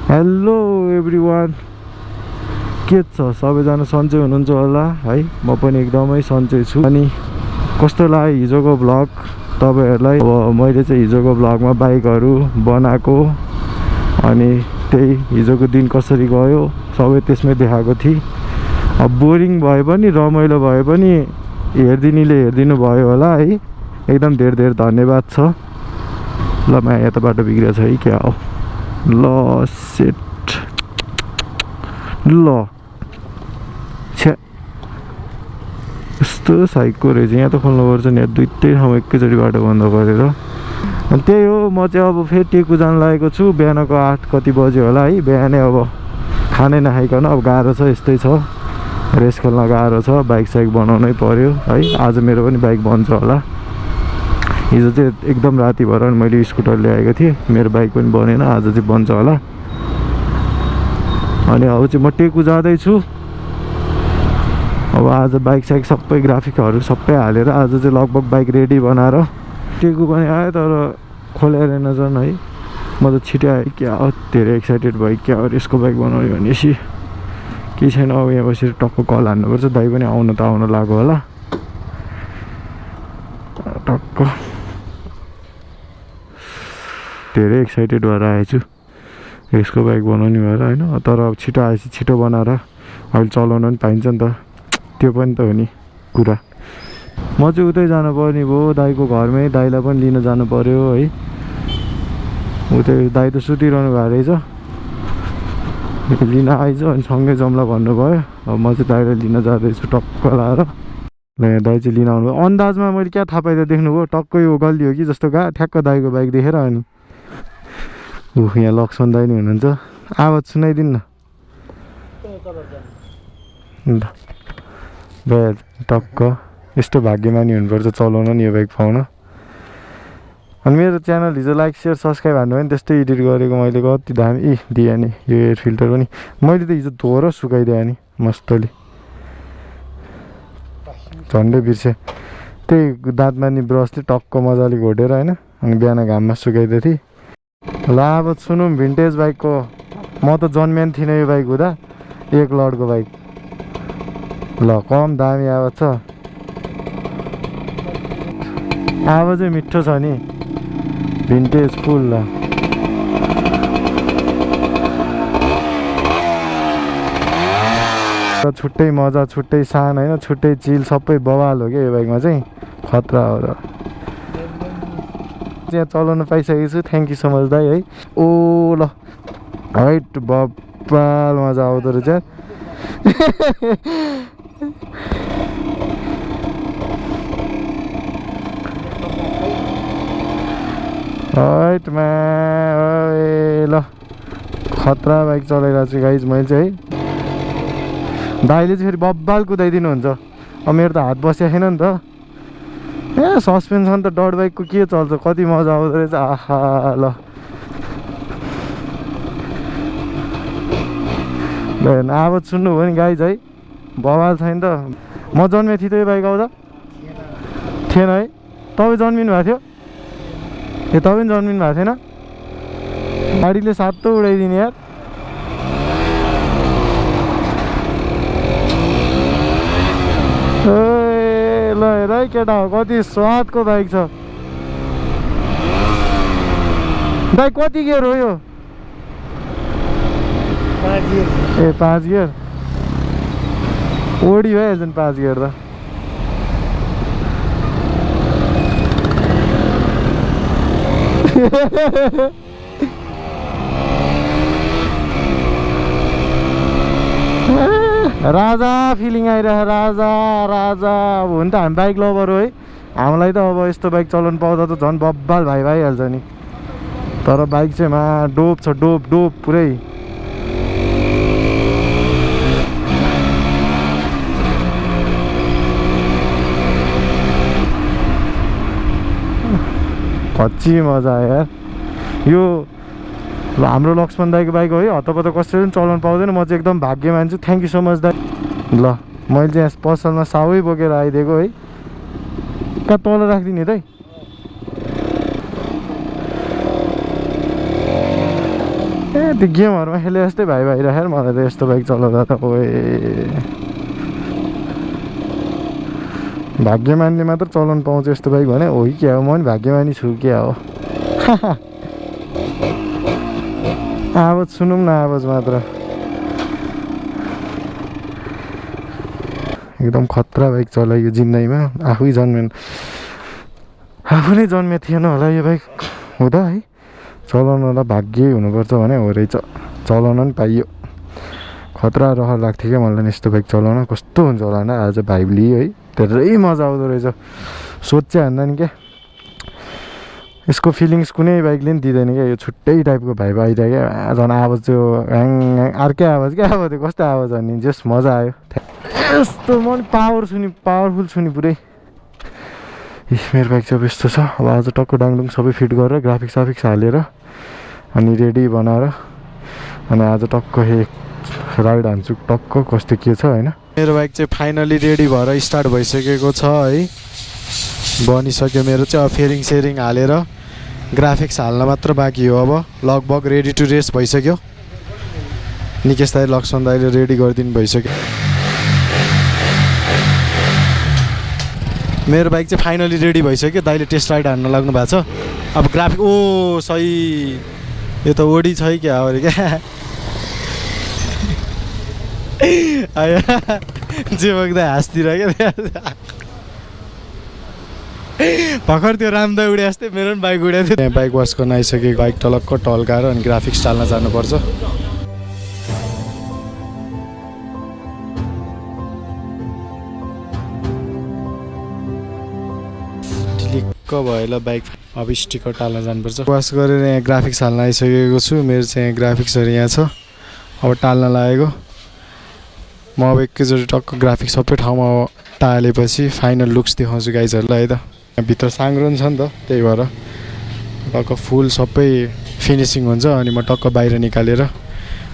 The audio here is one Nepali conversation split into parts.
हेलो एभ्रिवान, के छ सबैजना सन्चै हुनुहुन्छ होला है। म पनि एकदमै सन्चै छु। अनि कस्तो लाग्यो हिजोको भ्लग तपाईहरुलाई? अब मैले चाहिँ हिजोको भ्लगमा बाइकहरु बनाएको अनि त्यही हिजोको दिन कसरी गयो सबै त्यसमै देखाएको थिएँ। अब बोरिङ भए पनि रमाइलो भए पनि हेर्दिनीले हेर्दिनु भयो होला है। एकदम धेरै धेरै धन्यवाद छ। ल माया यता बाटो बिग्रेछ है क्या हो। ल सेट ल छ्या यस्तो साइकको रहेछ। यहाँ त खोल्नुपर्छ नि, दुईटै ठाउँ एकैचोटि बाटो बन्द गरेर। अनि त्यही हो, म चाहिँ अब फेरि टेकु जान लागेको छु। बिहानको 8 कति बज्यो होला है। बिहानै अब खानै नखाइकन अब गाह्रो छ, यस्तै छ। रेस खेल्न गाह्रो छ, बाइक साइक बनाउनै पर्यो है। आज मेरो पनि बाइक बन्छ होला। हिजो चाहिँ एकदम राति भएर मैले स्कुटर ल्याएको थिएँ, मेरो बाइक पनि बनेन। आज चाहिँ बन्छ होला। अनि अब चाहिँ म टेकु जाँदैछु। अब आज बाइक साइक सबै ग्राफिकहरू सबै हालेर आज चाहिँ लगभग बाइक रेडी बनाएर टेकु पनि आयो, तर खोलेर नजान है। म त छिटो आएँ क्या हो, धेरै एक्साइटेड भयो क्या हो यसको बाइक बनाउने भनेपछि। केही छैन, अब यहाँ बसेर टक्क कल हान्नुपर्छ। दाइ पनि आउन त आउन लाग्यो होला टक्क। धेरै एक्साइटेड भएर आएछु यसको बाइक बनाउने भएर होइन। तर अब छिटो आएपछि छिटो बनाएर अहिले चलाउन पनि पाइन्छ नि त, त्यो पनि त हो नि कुरा। म चाहिँ उतै जानुपर्ने भयो दाइको घरमै, दाइलाई पनि लिन जानु पर्यो है। उतै दाइ त सुतिरहनु भएको रहेछ, लिन आइज अनि सँगै जम्ला भन्नुभयो। अब म चाहिँ दाइलाई लिन जाँदैछु टक्क लाएर। ल यहाँ दाइ चाहिँ लिन आउनु। अन्दाजमा मैले क्या थाहा पाइदा देख्नुभयो, टक्कै यो गल्ली हो कि जस्तो गएको ठ्याक्क दाइको बाइक देखेर। अनि यहाँ लक्ष्मण दाइ नि हुनुहुन्छ। आवाज सुनाइदिनु न ल। टक्क यस्तो भाग्यमानी हुनुपर्छ चलाउन नि यो बाइक पाउन। अनि मेरो च्यानल हिजो लाइक सेयर सब्सक्राइब हान्नु भयो नि, त्यस्तै एडिट गरेको मैले। कति दामी दिएँ नि यो एयर फिल्टर पनि मैले त हिजो धोएर सुकाइदिएँ नि मस्तले। झन्डै बिर्सेँ, त्यही दाँत मार्ने ब्रसले टक्क मजाले घोटेर होइन। अनि बिहान घाममा सुकाइदिएको थिएँ। ल अब सुनौँ भिन्टेज बाइकको। म त जन्मेन थिइनँ यो बाइक हुँदा, 1 लडको बाइक। ल कम दामी आवाज छ, आवाजै मिठो छ नि, भिन्टेज फुल। ल छुट्टै मजा, छुट्टै सान होइन, छुट्टै चिल, सबै बवाल हो क्या यो बाइकमा चाहिँ। खतरा हो र। यहाँ चलाउनु पाइसकेको छु, थ्याङ्क यू सो मच दाइ है। ओ ल हाइट बब्बाल मजा आउँदो रहेछ। हाइटमा ल खतरा बाइक चलाइरहेको छु गाइज मैले चाहिँ है। दाइले चाहिँ फेरि बब्बाल कुदाइदिनुहुन्छ। अब मेरो त हात बसेको छैन नि त। ए सस्पेन्सन त डट बाइकको के चल्छ, कति मजा आउँदो रहेछ। आहा ल आवाज सुन्नुभयो नि गाइज है, बवाल छैन त। म जन्मेको थिएँ त यो बाइक आउँदा थिएन है। तपाईँ जन्मिनु भएको थियो? ए तपाईँ पनि जन्मिनु भएको थिएन? गाडीले सातो उडाइदिने यार। ए ल हेर है केटा, कति स्वादको बाइक छ। दाइ कति गियर हो यो? 5 गियर। ए 5 गियर ओडी भइहाल्छ नि 5 गियर त। राजा फिलिङ आइरहेको, राजा राजा। अब हुन त हामी बाइक लभर हो है, हामीलाई त अब यस्तो बाइक चलाउनु पाउँदा त झन् बब्बाल भाइ भइहाल्छ नि। तर बाइक चाहिँ मा डोप छ, डोप डोप पुरै। खच्ची मजा आयो यार यो। ल हाम्रो लक्ष्मण दाइको बाइक हो है, हतपत कसैले पनि चलाउनु पाउँदैन। म चाहिँ एकदम भाग्य मान्छु। थ्याङ्क यू सो मच दाइ। ल मैले चाहिँ यहाँ पसलमा सावै बोकेर आइदिएको है। कहाँ तल राखिदिने त है। ए त्यो गेमहरूमा खेले जस्तै भाइ भइरहेर मलाई त यस्तो बाइक चलाउँदा त ओए भाग्यमानले मात्र चलाउनु पाउँछ यस्तो बाइक भने हो कि क्या हो म पनि भाग्यमानी छु क्या हो आवाज सुनौँ न आवाज मात्र एकदम खतरा बाइक चलायो जिन्दगीमा आफै नै जन्मे थिएन होला यो बाइक हुँदा है चलाउनलाई भाग्य हुनुपर्छ भने हो रहेछ चलाउन पनि पाइयो खतरा रहर लाग्थ्यो क्या मलाई यस्तो बाइक चलाउन कस्तो हुन्छ होला न आज भाइब लियो है धेरै मजा आउँदो रहेछ सोध्छै हान्दा नि क्या यसको फिलिङ्स कुनै बाइकले पनि दिँदैन क्या यो छुट्टै टाइपको भाइब आइरहेको क्या झन् आवाज त्यो अर्कै आवाज क्या अब त्यो कस्तो आवाज भन्ने जस मजा आयो यस्तो म पनि पावरफुल छु नि पुरै मेरो बाइक चाहिँ अब यस्तो छ अब आज टक्क डाङडुङ सबै फिट गरेर ग्राफिक्स हालेर अनि रेडी बनाएर अनि आज टक्क एक राइड हान्छु टक्क कस्तो के छ होइन मेरो बाइक चाहिँ फाइनली रेडी भएर स्टार्ट भइसकेको छ है बनिसक्यो मेरो चाहिँ अब फेरिङ सेरिङ हालेर ग्राफिक्स हाल्न मात्र बाँकी हो अब लगभग रेडी टु रेस भइसक्यो निकेश दाइ लक्ष्मण दाइले रेडी गरिदिनु भइसक्यो मेरो बाइक चाहिँ फाइनली रेडी भइसक्यो दाइले टेस्ट राइड हान्न लाग्नु भएको छ अब ग्राफिक ओ सही यो त ओडी छ क्या अरे क्या जे बग्दा हाँस्दिरह क्या भर्खर त्यो रामदा उडे जस्तै मेरो पनि बाइक उडेको थियो बाइक वास गर्न आइसक्यो बाइक टलक्क टल्काएर अनि ग्राफिक्स टाल्न जानुपर्छ ठिक्क भयो ल बाइक अब स्टिकर टाल्न जानुपर्छ वास गरेर यहाँ ग्राफिक्स हाल्न आइसकेको छु मेरो चाहिँ यहाँ ग्राफिक्सहरू यहाँ छ अब टाल्न लागेको म अब एकैचोटि टक्क ग्राफिक्स सबै ठाउँमा टालेपछि फाइनल लुक्स देखाउँछु गाइजहरूलाई है त भित्र साङ्ग्रो छ नि त त्यही भएर टक्क फुल सबै फिनिसिङ हुन्छ अनि म टक्क बाहिर निकालेर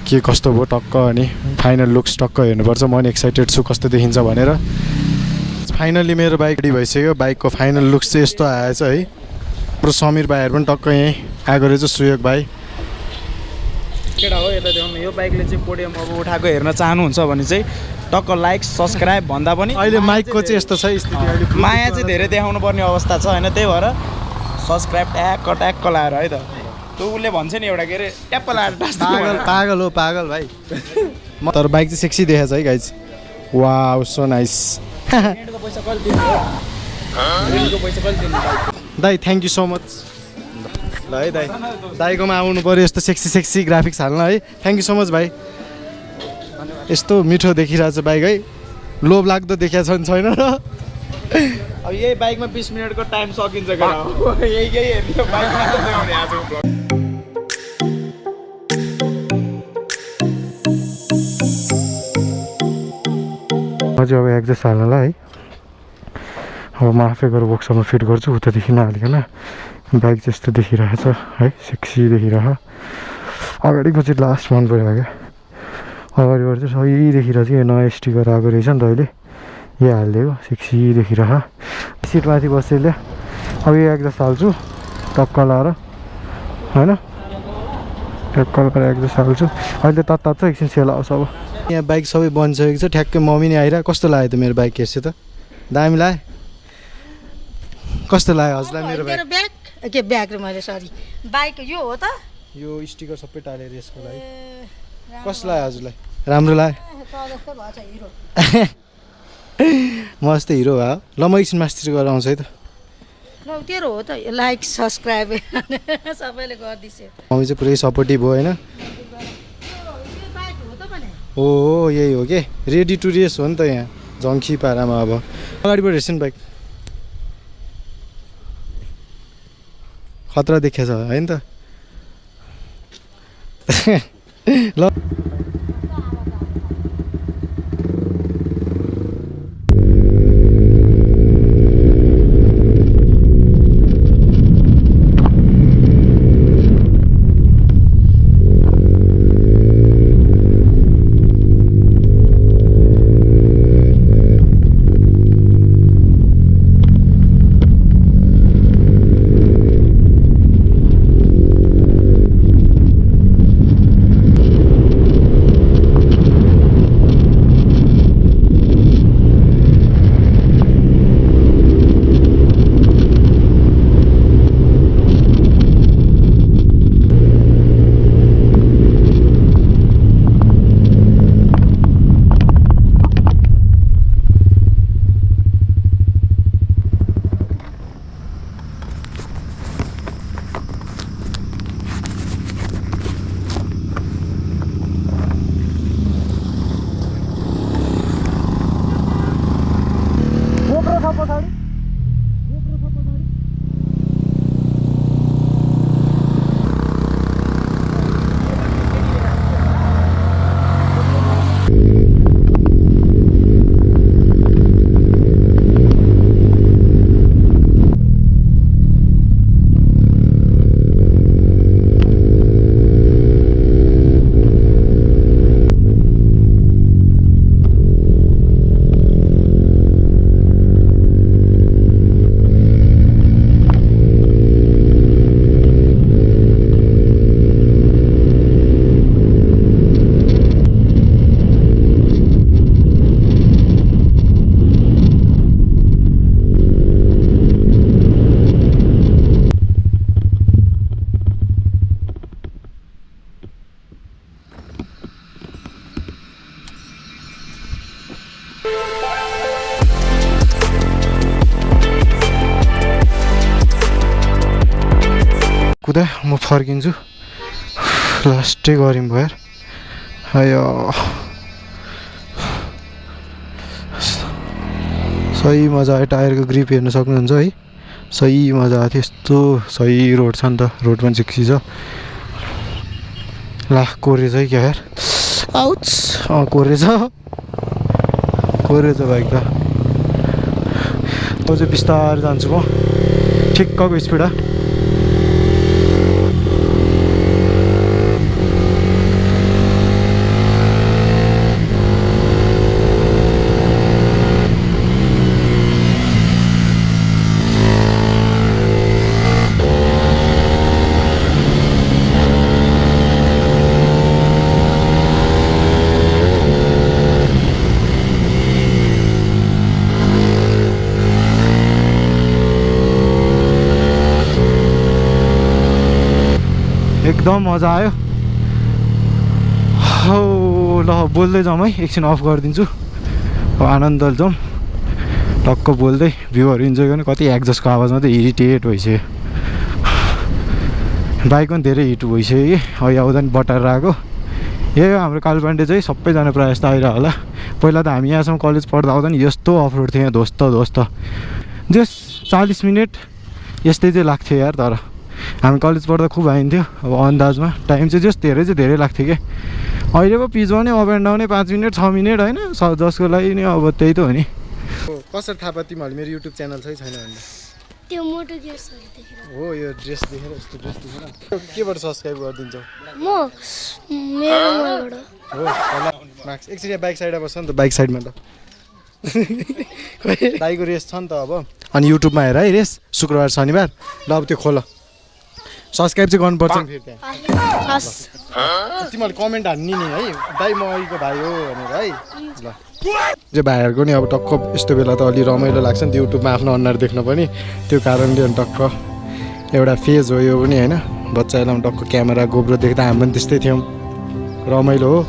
के कस्तो भयो टक्क अनि फाइनल लुक्स टक्क हेर्नुपर्छ म पनि एक्साइटेड छु कस्तो देखिन्छ भनेर फाइनली मेरो बाइक रेडी भइसक्यो बाइकको फाइनल लुक्स चाहिँ यस्तो आएछ है हाम्रो समीर भाइहरू पनि टक्क यहीँ आएको रहेछ सुयोग भाइ केटा हो यता देखाउनु यो बाइकले चाहिँ पोडियम अब उठाएको हेर्न चाहनुहुन्छ भने चाहिँ टक्क लाइक सब्सक्राइब भन्दा पनि अहिले माइकको चाहिँ यस्तो छ स्थिति माया चाहिँ धेरै देखाउनु पर्ने अवस्था छ होइन त्यही भएर सब्सक्राइब ट्याक्क लाएर है त त्यो उसले भन्छ नि एउटा के अरे ट्याप्प लाएर पागल हो पागल भाइ म तर बाइक चाहिँ सेक्सी देखाएको छ है गाइज वाउ सो नाइस दाइ थ्याङ्क यू सो मच ल है दाइ दाइकोमा आउनु पऱ्यो यस्तो सेक्सी ग्राफिक्स हाल्न है थ्याङ्क यू सो मच भाइ यस्तो मिठो देखिरहेको छ बाइक है लोभ लाग्दो देखिएको छ नि छैन र अब यही बाइकमा 20 मिनटको टाइम सकिन्छ केटा यही हेर्ने बाइक आज अझै अब एक्जस्ट हाल्नलाई है अब म आफै गएर वर्कसपमा फिट गर्छु उतादेखि नहालिकन बाइक जस्तो देखिरहेछ है सेक्सी देखिरह अगाडिको चाहिँ लास्ट मन पऱ्यो क्या अगाडिबाट चाहिँ सही देखिरहेछ यो नयाँ स्टिकर आएको रहेछ नि त अहिले यो हालिदिएको सेक्सी देखिरह सिटमाथि बसेले अब यो एक्जस्ट हाल्छु टक्क लाएर होइन टक्क लाएर एक्जस्ट हाल्छु अहिले तत्ताप छ एकछिन सेल आउँछ अब यहाँ बाइक सबै बनिसकेको छ ठ्याक्कै मम्मी नै आइरह कस्तो लाग्यो त मेरो बाइक हेर्छु त दामी लाग्यो कस्तो लाग्यो हजुरलाई मेरो बाइक के ब्याग मैले सरी बाइक यो हो त यो स्टिकर सबै टालेर यसको लागि कस्तो लाग्यो हजुरलाई राम्रो लाग्यो म जस्तै हिरो भयो ल म एकछिन मास्तिर गएर आउँछु है त ल तेरो हो त लाइक सब्सक्राइब सबैले गरिदिन्छ मम्मी चाहिँ पुरै सपोर्टिभ हो होइन हो यही हो के रेडी टु रेस हो नि त यहाँ जङ्खी पारामा अब अगाडिबाट हेर्छु नि बाइक खतरा देखेछ होइन त ल कुदा म फर्किन्छु लास्टै गऱ्यौँ भयो यार आयो सही मजा आयो टायरको ग्रिप हेर्न सक्नुहुन्छ है सही मजा आएको थियो यस्तो सही रोड छ नि त रोड पनि चिक्सी छ ला कोरेछ है क्या यार आउच कोरेछ बाइक त म चाहिँ बिस्तारै जान्छु म ठिक्कको स्पिड एकदम मजा आयो हो ल बोल्दै जाउँ है एकछिन अफ गरिदिन्छु अब आनन्द जाउँ टक्क बोल्दै भ्यूहरू इन्जोय गर्नु कति एक्जस्टको आवाजमा त इरिटेट भइसक्यो बाइक पनि धेरै हिट भइसक्यो कि अहिले आउँदा नि बटाएर आएको यही हो हाम्रो कालपाण्डे चाहिँ सबैजना प्रायः जस्तो आइरह होला पहिला त हामी यहाँसम्म कलेज पढ्दा आउँदा नि यस्तो अफ रोड थियो यहाँ ध्वस्त जस 40 मिनट यस्तै चाहिँ लाग्थ्यो यार तर हामी कलेज पढ्दा खुब आइन्थ्यो अब अन्दाजमा टाइम चाहिँ जस धेरै लाग्थ्यो क्या अहिले पो पिचमा नै अप एन्ड डाउनै 5 मिनट 6 मिनट होइन जसको लागि नि अब त्यही त हो नि कसरी थाहा पायो तिमीहरूले मेरो युट्युब च्यानल चाहिँ छैन भने त्यो मोटो गियर्सहरु देखेर हो यो ड्रेस देखेर यस्तो ड्रेस देखेर केबाट सब्सक्राइब गरिदिन्छौ म मेरो मोबाइलबाट हो होला मार्क्स एकचोटि बाइक साइडमा बस्छ नि त बाइक साइडमा त दाइको रेस छ नि त अब अनि युट्युबमा हेर है रेस शुक्रबार शनिबार ल अब त्यो खोल सब्सक्राइब चाहिँ गर्नुपर्छ नि फेरि त्यहाँ हस् तिमीहरूले कमेन्ट हान्ने नि है दाइ म अहिलेको भाइ हो भनेर है ल जो भाइहरूको नि अब टक्क यस्तो बेला त अलि रमाइलो लाग्छ नि त युट्युबमा आफ्नो अनुहार देख्न पनि त्यो कारणले अनि टक्क एउटा फेज हो यो पनि होइन बच्चाहरूलाई पनि टक्क क्यामेरा गोब्रो देख्दा हामी पनि त्यस्तै थियौँ रमाइलो हो